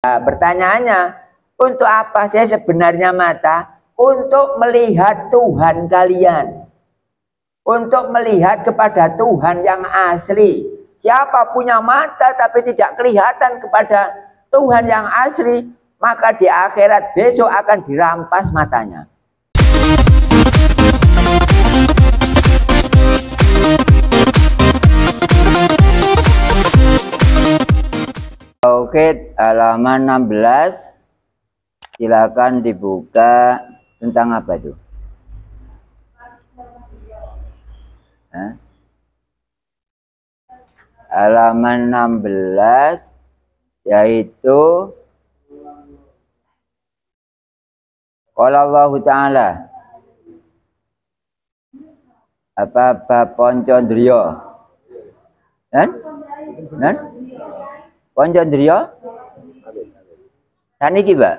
Nah, pertanyaannya, untuk apa sih sebenarnya mata? Untuk melihat Tuhan kalian. Untuk melihat kepada Tuhan yang asli. Siapa punya mata tapi tidak kelihatan kepada Tuhan yang asli, maka di akhirat besok akan dirampas matanya. Oke, halaman 16. Silakan dibuka. Tentang apa itu? Halaman 16 yaitu qala Allah Ta'ala apa Poncondrio kan? Poncondrio saniki Mbak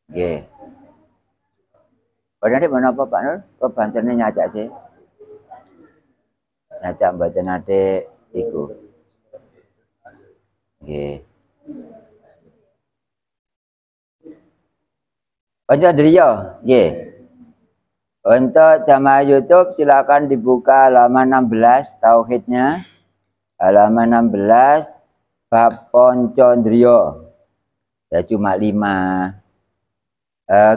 nggih padahal mana apa Pak Nur kok bantene nyacak sih nyacak mboten ate iku nggih Poncondrio nggih. Untuk jamaah YouTube silakan dibuka halaman 16 tauhidnya. Halaman 16 bab Poncondrio. Ya cuma 5.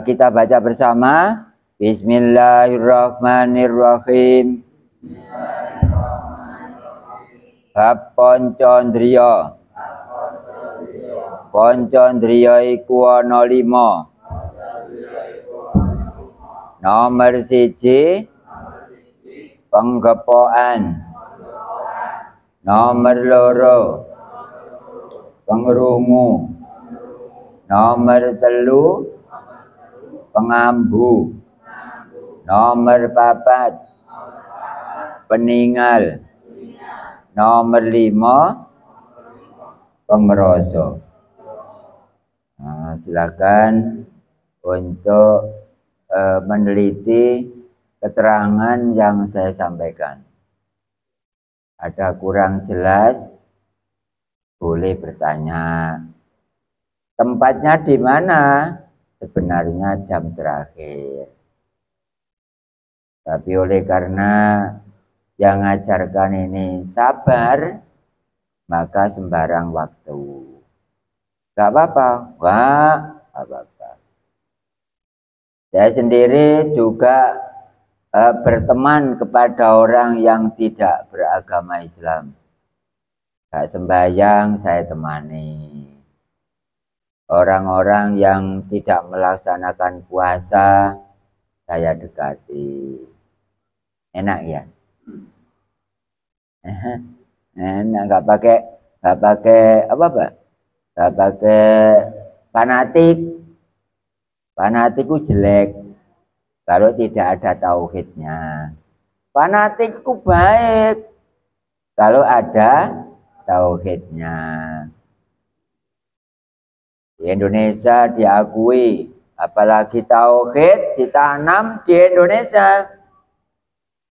Kita baca bersama. Bismillahirrahmanirrahim. Bab Poncondrio. Poncondrio iku ana 5. Nomor 1 penggepokan. Nomor 2 pengrungu. Nomor 3 pengambu. Nomor 4 peninggal. Nomor 5 pengrasa. Nah, silakan untuk meneliti keterangan yang saya sampaikan. Ada kurang jelas, boleh bertanya. Tempatnya di mana? Sebenarnya jam terakhir. Tapi oleh karena yang ngajarkan ini sabar, maka sembarang waktu. Gak apa-apa, gak apa-apa. Saya sendiri juga berteman kepada orang yang tidak beragama Islam. Gak sembahyang saya temani. Orang-orang yang tidak melaksanakan puasa saya dekati. Enak ya? Enak, gak pakai apa Pak? Gak pakai fanatik. Fanatik itu jelek kalau tidak ada tauhidnya. Fanatik itu baik kalau ada tauhidnya. Di Indonesia diakui, apalagi tauhid ditanam di Indonesia,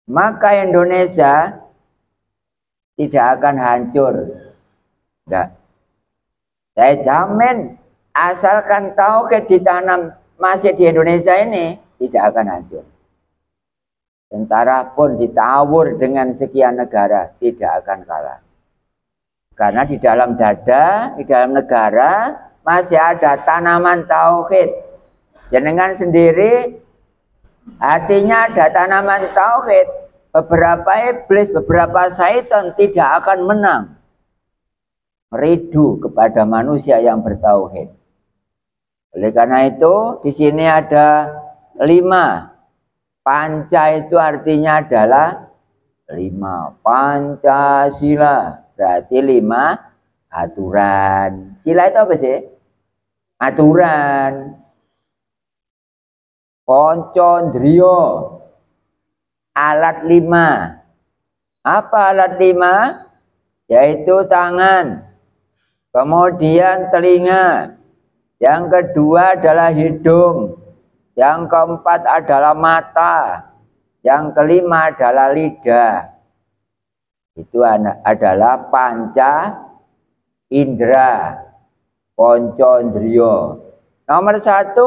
maka Indonesia tidak akan hancur. Enggak. Saya jamin asalkan tauhid ditanam masih di Indonesia ini tidak akan hancur. Tentara pun ditawur dengan sekian negara tidak akan kalah. Karena di dalam dada, di dalam negara masih ada tanaman tauhid. Jenengan sendiri hatinya ada tanaman tauhid. Beberapa iblis, beberapa syaitan tidak akan menang. Meridu kepada manusia yang bertauhid. Oleh karena itu, di sini ada 5. Panca itu artinya adalah 5. Pancasila berarti 5 aturan. Sila itu apa sih? Aturan. Poncondrio alat 5. Apa alat 5? Yaitu tangan. Kemudian telinga. Yang kedua adalah hidung. Yang keempat adalah mata. Yang kelima adalah lidah. Itu adalah panca indra, poncondrio. Nomor 1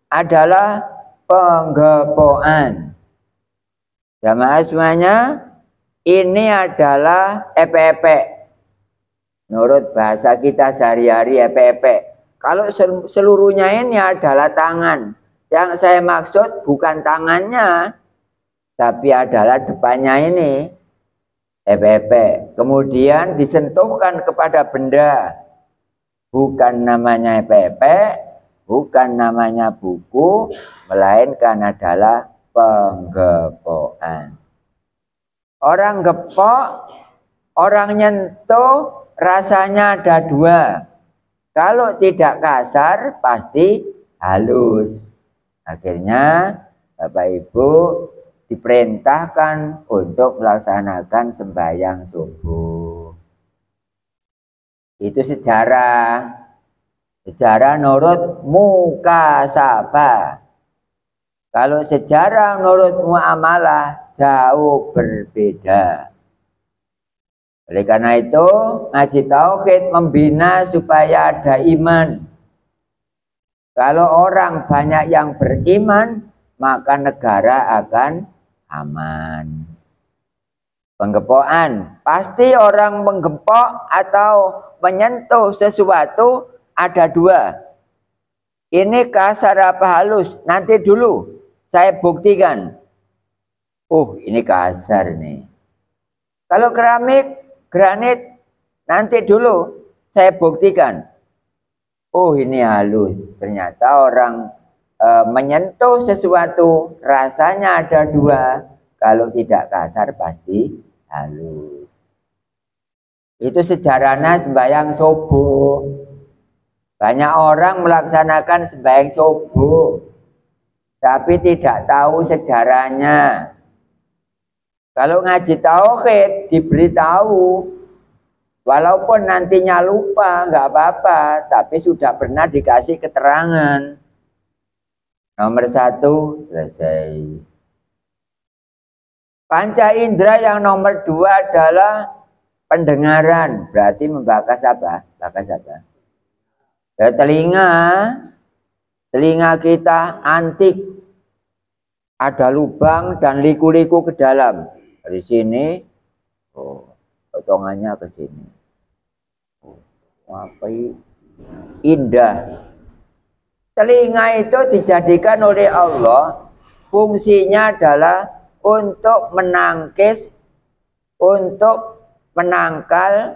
adalah penggepokan. Jamaah semuanya, ini adalah epek-epek. Menurut bahasa kita sehari-hari epek-epek. Kalau seluruhnya ini adalah tangan. Yang saya maksud bukan tangannya, tapi adalah depannya ini. Epek-epek. Kemudian disentuhkan kepada benda. Bukan namanya epek-epek, bukan namanya buku, melainkan adalah penggepokan. Orang gepok, orang nyentuh, rasanya ada 2. Kalau tidak kasar, pasti halus. Akhirnya, Bapak Ibu diperintahkan untuk melaksanakan sembahyang subuh. Itu sejarah. Sejarah menurut mukasabah. Kalau sejarah menurut muamalah jauh berbeda. Oleh karena itu, ngaji tauhid membina supaya ada iman. Kalau orang banyak yang beriman, maka negara akan aman. Penggepokan, pasti orang menggepok atau menyentuh sesuatu ada 2. Ini kasar apa halus? Nanti dulu saya buktikan. Oh, ini kasar nih. Kalau keramik, granit, nanti dulu saya buktikan. Oh, ini halus. Ternyata orang menyentuh sesuatu rasanya ada 2. Kalau tidak kasar pasti halus. Itu sejarahnya sembahyang subuh. Banyak orang melaksanakan sembahyang subuh, tapi tidak tahu sejarahnya. Kalau ngaji tauhid diberitahu, walaupun nantinya lupa, nggak apa-apa, tapi sudah pernah dikasih keterangan. Nomor 1 selesai. Panca indera yang nomor 2 adalah pendengaran. Berarti membakas apa? Bakas apa? Ya, telinga kita antik, ada lubang dan liku-liku ke dalam. Dari sini, potongannya ke sini. Apa indah. Telinga itu dijadikan oleh Allah, fungsinya adalah untuk menangkis, untuk menangkal,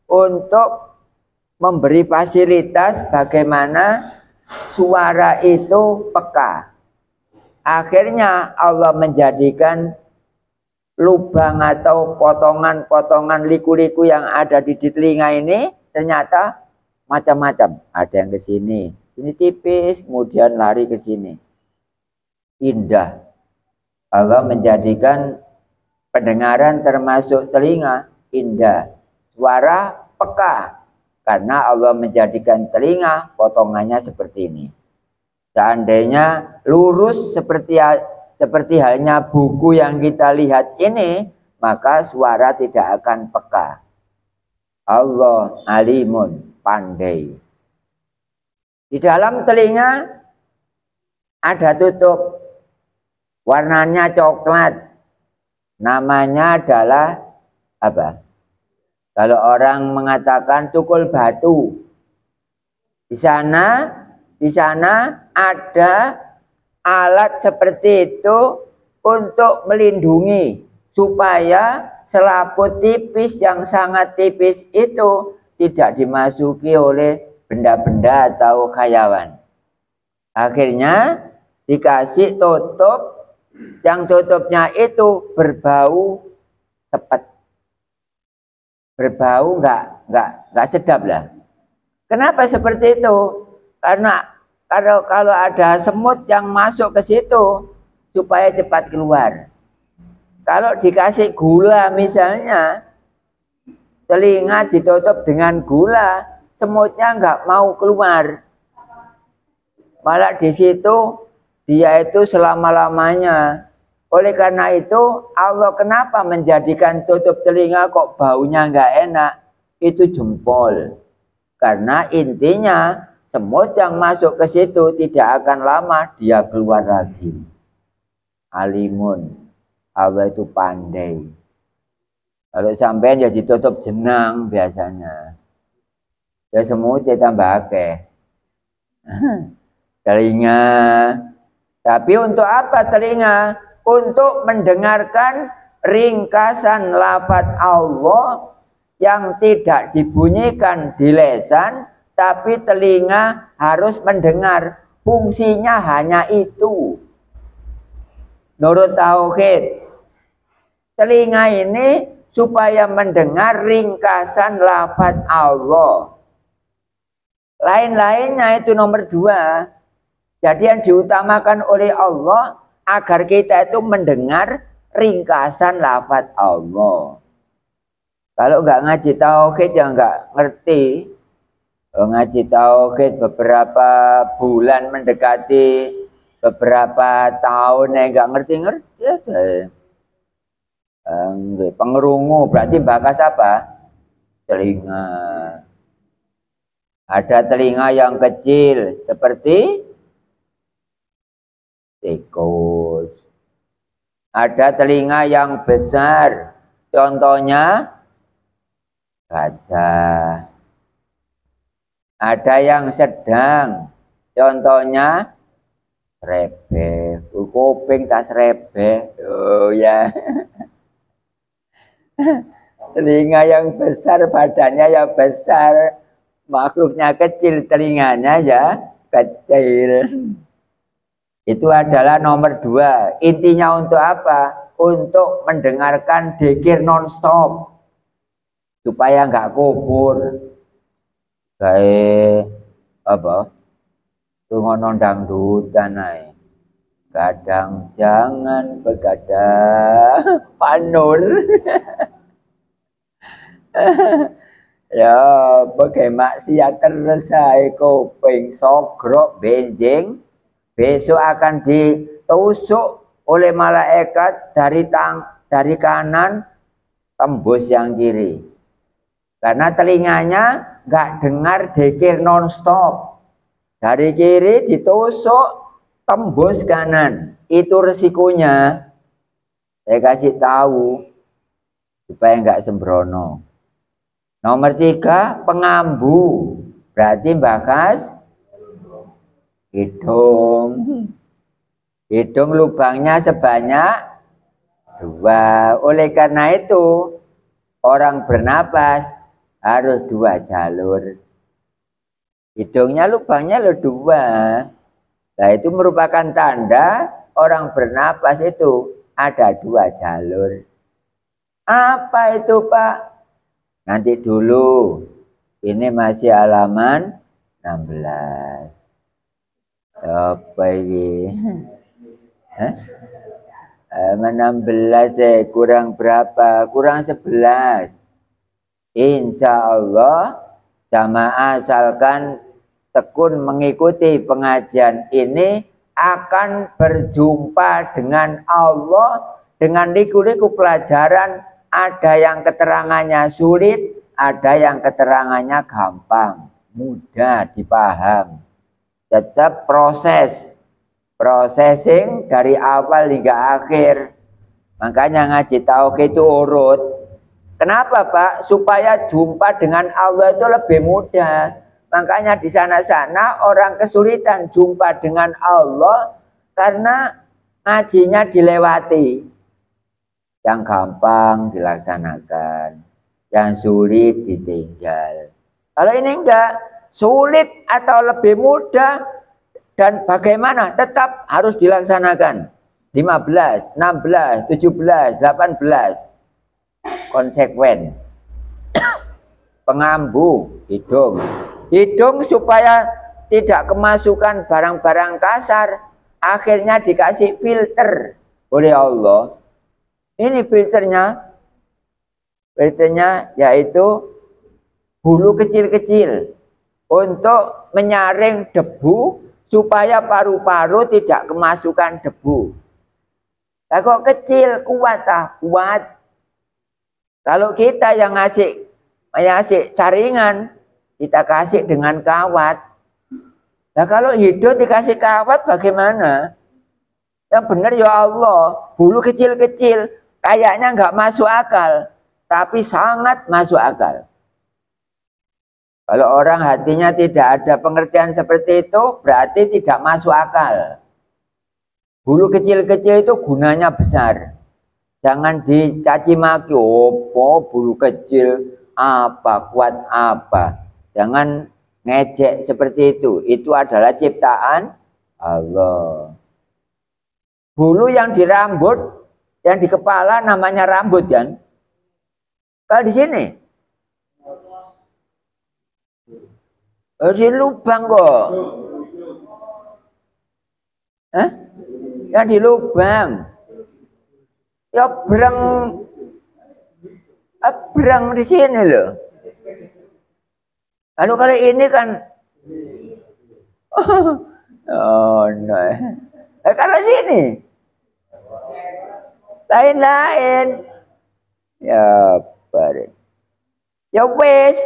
untuk memberi fasilitas bagaimana suara itu peka. Akhirnya Allah menjadikan lubang atau potongan-potongan liku-liku yang ada di telinga ini ternyata macam-macam. Ada yang ke sini, sini tipis, kemudian lari ke sini. Indah. Allah menjadikan pendengaran termasuk telinga indah. Suara peka. Karena Allah menjadikan telinga potongannya seperti ini. Seandainya lurus seperti halnya buku yang kita lihat ini, maka suara tidak akan peka. Allah alimun, pandai. Di dalam telinga ada tutup, warnanya coklat. Namanya adalah apa? Kalau orang mengatakan cukul batu, di sana ada alat seperti itu untuk melindungi supaya selaput tipis yang sangat tipis itu tidak dimasuki oleh benda-benda atau hayawan. Akhirnya dikasih tutup, yang tutupnya itu berbau sepet. Berbau nggak sedap lah. Kenapa seperti itu? Karena kalau ada semut yang masuk ke situ supaya cepat keluar. Kalau dikasih gula misalnya, telinga ditutup dengan gula, semutnya nggak mau keluar. Malah di situ dia itu selama-lamanya. Oleh karena itu Allah kenapa menjadikan tutup telinga kok baunya nggak enak? itu jempol. Karena intinya semut yang masuk ke situ tidak akan lama dia keluar lagi. Alimun, Allah itu pandai. Kalau sampai ya ditutup jenang biasanya. Ya semut ya tambah akeh. Telinga. Tapi untuk apa telinga? Untuk mendengarkan ringkasan lafaz Allah yang tidak dibunyikan di lisan, tapi telinga harus mendengar. Fungsinya hanya itu. Nurut tauhid. Telinga ini supaya mendengar ringkasan lafaz Allah. Lain-lainnya itu nomor 2. Jadi yang diutamakan oleh Allah agar kita itu mendengar ringkasan lafaz Allah. Kalau nggak ngaji tauhid ya nggak ngerti. Ngaji tauhid beberapa bulan mendekati beberapa tahun nggak ngerti-ngerti aja. Pengerungu berarti bakas apa? Telinga. Ada telinga yang kecil seperti tikus. Ada telinga yang besar, contohnya gajah. Ada yang sedang, contohnya rebeh. Kuping tas rebeh. Oh ya. Telinga yang besar, badannya ya besar, makhluknya kecil, telinganya ya kecil. Itu adalah nomor 2. Intinya untuk apa? Untuk mendengarkan dzikir non-stop supaya nggak kubur. Kayak apa? Rungono dangdutan ae. Kadang jangan begadang panur. Ya, pakai maksiat terus saya kuping sogrok benjing. Besok akan ditusuk oleh malaikat dari kanan tembus yang kiri. Karena telinganya nggak dengar dzikir non-stop. Dari kiri ditusuk tembus kanan. Itu resikonya. Saya kasih tahu supaya nggak sembrono. Nomor 3, pengambu. Berarti bakas hidung. Hidung lubangnya sebanyak 2. Oleh karena itu orang bernapas harus 2 jalur. Hidungnya lubangnya 2. Nah itu merupakan tanda orang bernapas itu ada 2 jalur. Apa itu Pak? Nanti dulu. Ini masih halaman 16. Apa ini? Halaman 16 kurang berapa? Kurang 11. Insya Allah jamaah asalkan tekun mengikuti pengajian ini akan berjumpa dengan Allah dengan liku-liku pelajaran. Ada yang keterangannya sulit, ada yang keterangannya gampang, mudah dipaham. Tetap processing dari awal hingga akhir. Makanya ngaji tauhid itu urut. Kenapa Pak? Supaya jumpa dengan Allah itu lebih mudah. Makanya di sana-sana orang kesulitan jumpa dengan Allah karena ngajinya dilewati. Yang gampang dilaksanakan, yang sulit ditinggal. Kalau ini enggak, sulit atau lebih mudah dan bagaimana tetap harus dilaksanakan. 15, 16, 17, 18. Konsekuen. Pengambu hidung. Hidung supaya tidak kemasukan barang-barang kasar, akhirnya dikasih filter oleh Allah. Ini filternya yaitu bulu kecil-kecil untuk menyaring debu supaya paru-paru tidak kemasukan debu. Nah, kok kecil, kuat. Kalau kita yang ngasih kasih caringan, kita kasih dengan kawat. Nah kalau hidup dikasih kawat bagaimana? Yang benar ya Allah, bulu kecil-kecil kayaknya nggak masuk akal, tapi sangat masuk akal. Kalau orang hatinya tidak ada pengertian seperti itu, berarti tidak masuk akal. Bulu kecil-kecil itu gunanya besar. Jangan dicaci maki, opo bulu kecil, apa, kuat apa. Jangan ngejek seperti itu. Itu adalah ciptaan Allah. Bulu yang di rambut, yang di kepala namanya rambut kan? Kalau di sini? Di lubang kok. Hah? Yang di lubang. Ya berang di sini loh. Lalu kalau ini kan oh no. Kalau sini lain-lain. Ya bare. Ya wes.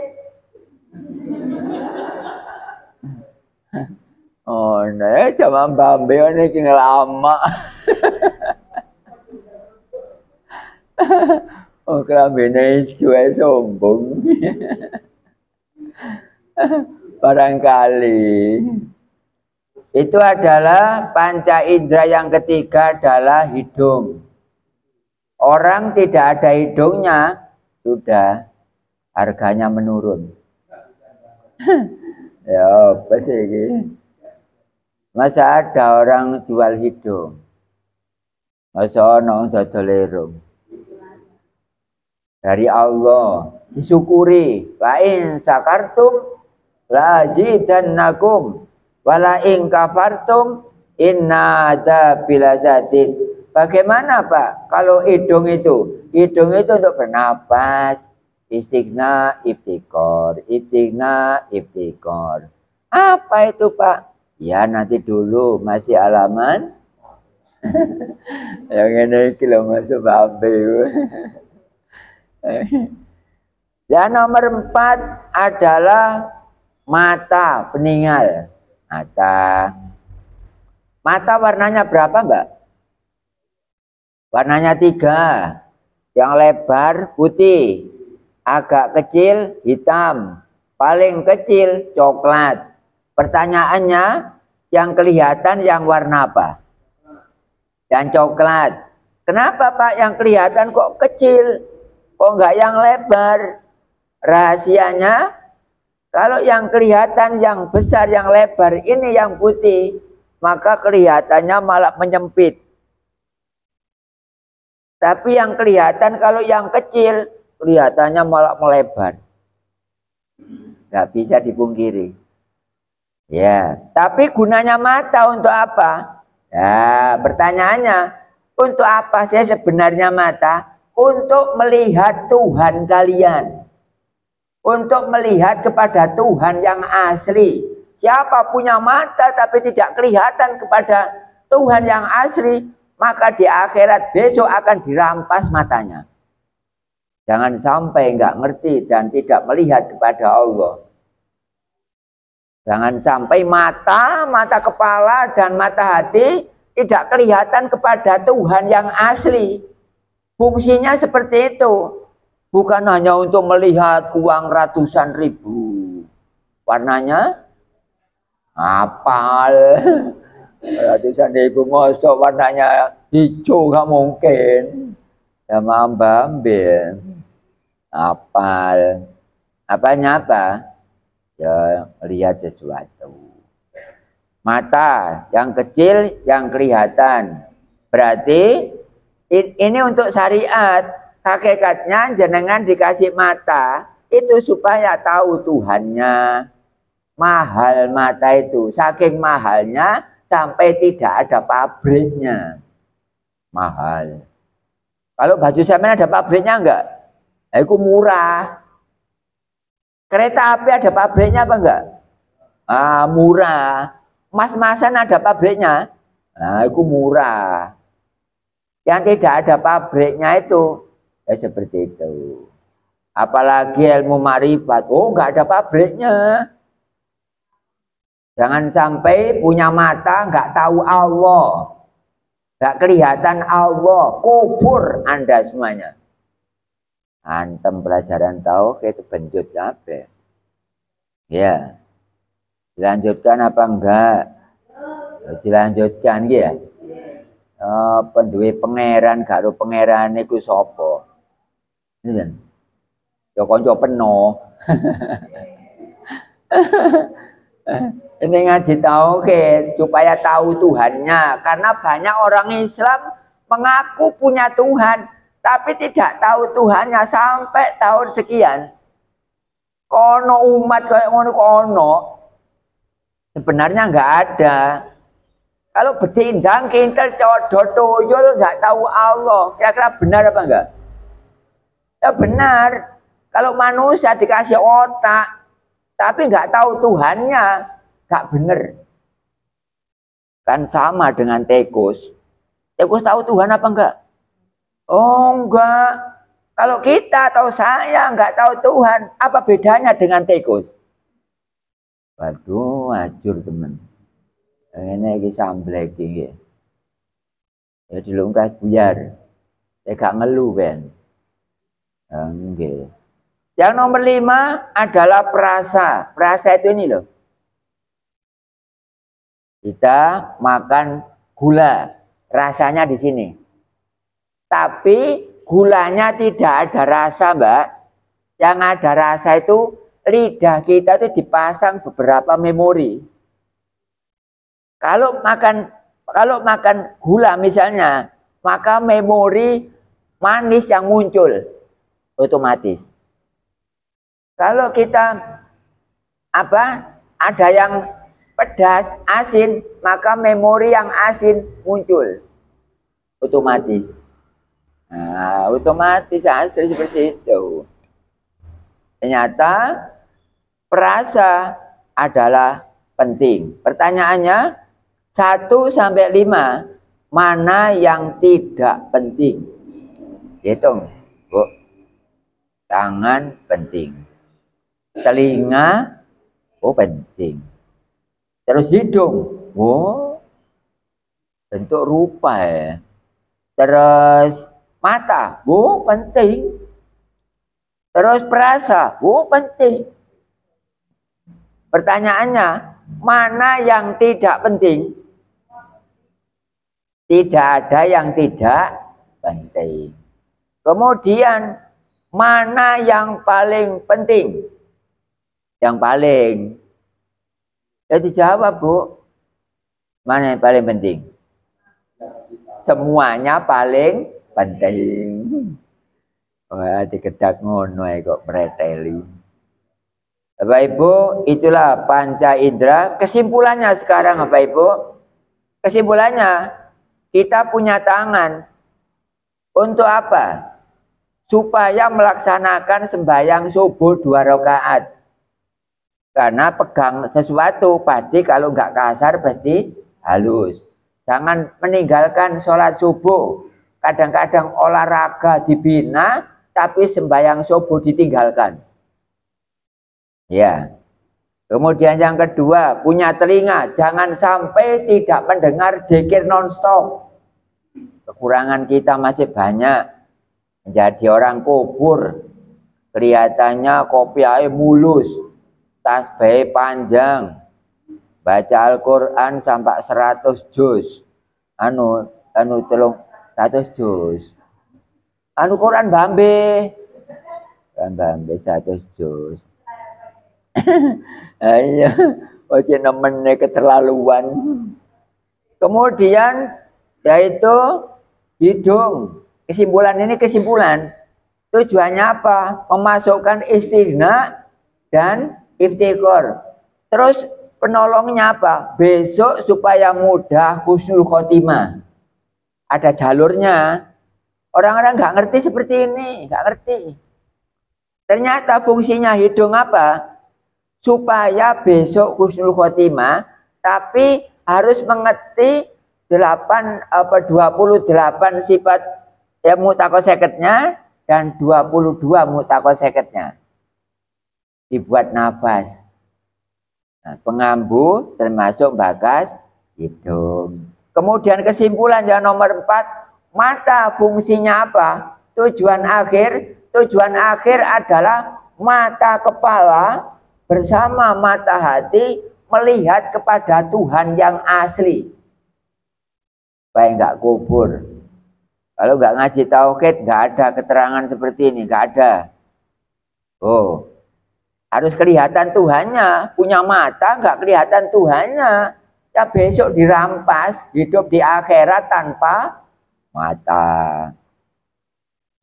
Oh no, cuma Bambi ini kini lama. Oh kelambine cuek sombong. Barangkali itu adalah panca indera yang ketiga adalah hidung. Orang tidak ada hidungnya sudah harganya menurun. Ya apa sih ini? Masa ada orang jual hidung? Masa ono dodol irung? Dari Allah disyukuri, lain sakartum lazidannakum wala in kafartum inna adzabil lazatid. Bagaimana Pak kalau hidung itu? Hidung itu untuk bernapas, istighna, ibtikor, istighna, ibtikor. Apa itu Pak? Ya nanti dulu masih halaman. Yang ini kilo masuk Bambi. Yang nomor 4 adalah mata, peninggal. Mata warnanya berapa Mbak? Warnanya 3. Yang lebar putih, agak kecil hitam, paling kecil coklat. Pertanyaannya, yang kelihatan yang warna apa? Yang coklat. Kenapa Pak yang kelihatan kok kecil? Kok enggak yang lebar? Rahasianya, kalau yang kelihatan yang besar, yang lebar, ini yang putih, maka kelihatannya malah menyempit. Tapi yang kelihatan kalau yang kecil, kelihatannya malah melebar. Nggak bisa dipungkiri. Ya, tapi gunanya mata untuk apa? Ya, pertanyaannya, untuk apa sih sebenarnya mata? Untuk melihat Tuhan kalian. Untuk melihat kepada Tuhan yang asli. Siapa punya mata tapi tidak kelihatan kepada Tuhan yang asli, maka di akhirat besok akan dirampas matanya. Jangan sampai nggak ngerti dan tidak melihat kepada Allah. Jangan sampai mata kepala dan mata hati tidak kelihatan kepada Tuhan yang asli. Fungsinya seperti itu. Bukan hanya untuk melihat uang ratusan ribu. Warnanya apal. Ratusan ribu masuk warnanya hijau gak mungkin. Sama ambil. Apal. Apanya apa? Ya lihat sesuatu. Mata yang kecil yang kelihatan. Berarti ini untuk syariat. Hakikatnya jenengan dikasih mata itu supaya tahu Tuhannya. Mahal mata itu, saking mahalnya sampai tidak ada pabriknya. Mahal. Kalau baju semen ada pabriknya enggak? Itu murah. Kereta api ada pabriknya apa enggak? Murah. Mas-masan ada pabriknya? Itu murah. Yang tidak ada pabriknya itu ya seperti itu. Apalagi ilmu ma'rifat. Oh, nggak ada pabriknya. Jangan sampai punya mata nggak tahu Allah. Nggak kelihatan Allah. Kufur Anda semuanya. Antem pelajaran tauhid itu benjut apa? Ya. Dilanjutkan apa enggak? Dilanjutkan ya. Penduwe pangeran karo pangeran iku sapa? Ini ya kanca peno. Ini ngaji tauhid supaya tahu Tuhannya, karena banyak orang Islam mengaku punya Tuhan tapi tidak tahu Tuhannya sampai tahun sekian. Kono umat kayak ngono kono. Sebenarnya nggak ada. Kalau betindang, kintel, codot, tuyul nggak tahu Allah, kira-kira benar apa enggak? Ya benar. Kalau manusia dikasih otak, tapi nggak tahu Tuhannya, nggak benar. Kan sama dengan tikus. Tikus tahu Tuhan apa enggak? Oh enggak. Kalau kita atau saya nggak tahu Tuhan, apa bedanya dengan tikus? Waduh, ajur teman. Ini lagi samblek iki. Ya dilungkas buyar. Ya gak ngeluh ben. Nggih. Yang nomor 5 adalah perasa. Perasa itu ini loh. Kita makan gula, rasanya di sini. Tapi gulanya tidak ada rasa, Mbak. Yang ada rasa itu lidah kita itu dipasang beberapa memori. Kalau makan gula misalnya, maka memori manis yang muncul otomatis. Kalau kita ada yang pedas, asin, maka memori yang asin muncul otomatis. Nah, otomatis asli seperti itu. Ternyata perasa adalah penting. Pertanyaannya 1 sampai 5, mana yang tidak penting? Hitung, Bu. Tangan penting. Telinga, oh penting. Terus hidung, oh bentuk rupa ya. Terus mata, oh penting. Terus perasa, oh penting. Pertanyaannya, mana yang tidak penting? Tidak ada yang tidak penting. Kemudian, mana yang paling penting? Yang paling. Jadi jawab, Bu. Mana yang paling penting? Semuanya paling penting. Wah, dikedak ngono kok preteli. Bapak Ibu, itulah panca indera. Kesimpulannya sekarang Bapak Ibu. Kesimpulannya, kita punya tangan. Untuk apa? Supaya melaksanakan sembahyang subuh 2 rakaat. Karena pegang sesuatu, pasti kalau nggak kasar pasti halus. Jangan meninggalkan sholat subuh. Kadang-kadang olahraga dibina, tapi sembahyang subuh ditinggalkan. Ya. Kemudian yang kedua, punya telinga. Jangan sampai tidak mendengar dzikir non-stop. Kekurangan kita masih banyak. Menjadi orang kubur. Kelihatannya kopiahnya mulus. Tasbih panjang. Baca Al-Quran sampai 100 juz. Tolong 100 juz. Quran bambe. Quran bambe 100 juz. Ayo, oke nemennya keterlaluan. Kemudian yaitu hidung. Kesimpulan ini kesimpulan. Tujuannya apa? Memasukkan istighna dan iftiqor. Terus penolongnya apa? Besok supaya mudah husnul khotimah. Ada jalurnya. Orang-orang nggak ngerti seperti ini, nggak ngerti. Ternyata fungsinya hidung apa? Supaya besok husnul khotimah, tapi harus mengerti 28 sifat ya mutakoseketnya dan 22 mutakoseketnya. Dibuat nafas. Nah, pengambu termasuk bagas hidung. Kemudian kesimpulan yang nomor 4, mata fungsinya apa? Tujuan akhir adalah mata kepala bersama mata hati melihat kepada Tuhan yang asli. Baik nggak kubur. Kalau nggak ngaji tauhid nggak ada keterangan seperti ini, nggak ada. Oh, harus kelihatan Tuhannya. Punya mata nggak kelihatan Tuhannya, ya besok dirampas, hidup di akhirat tanpa mata.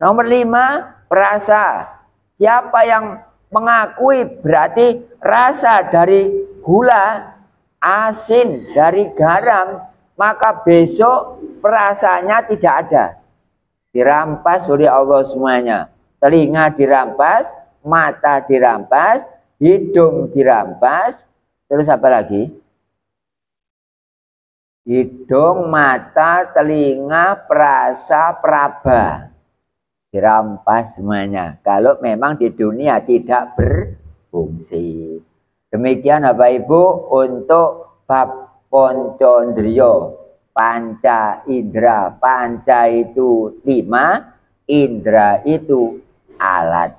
Nomor 5, perasa. Siapa yang mengakui berarti rasa dari gula, asin dari garam, maka besok perasaannya tidak ada. Dirampas oleh Allah semuanya. Telinga dirampas, mata dirampas, hidung dirampas, terus apa lagi? Hidung, mata, telinga, perasa, peraba. Dirampas semuanya. Kalau memang di dunia tidak berfungsi. Demikian Bapak Ibu untuk bab poncondrio. Panca indera. Panca itu 5, indera itu alat.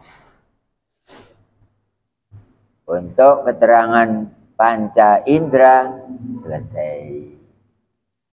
Untuk keterangan panca indera selesai.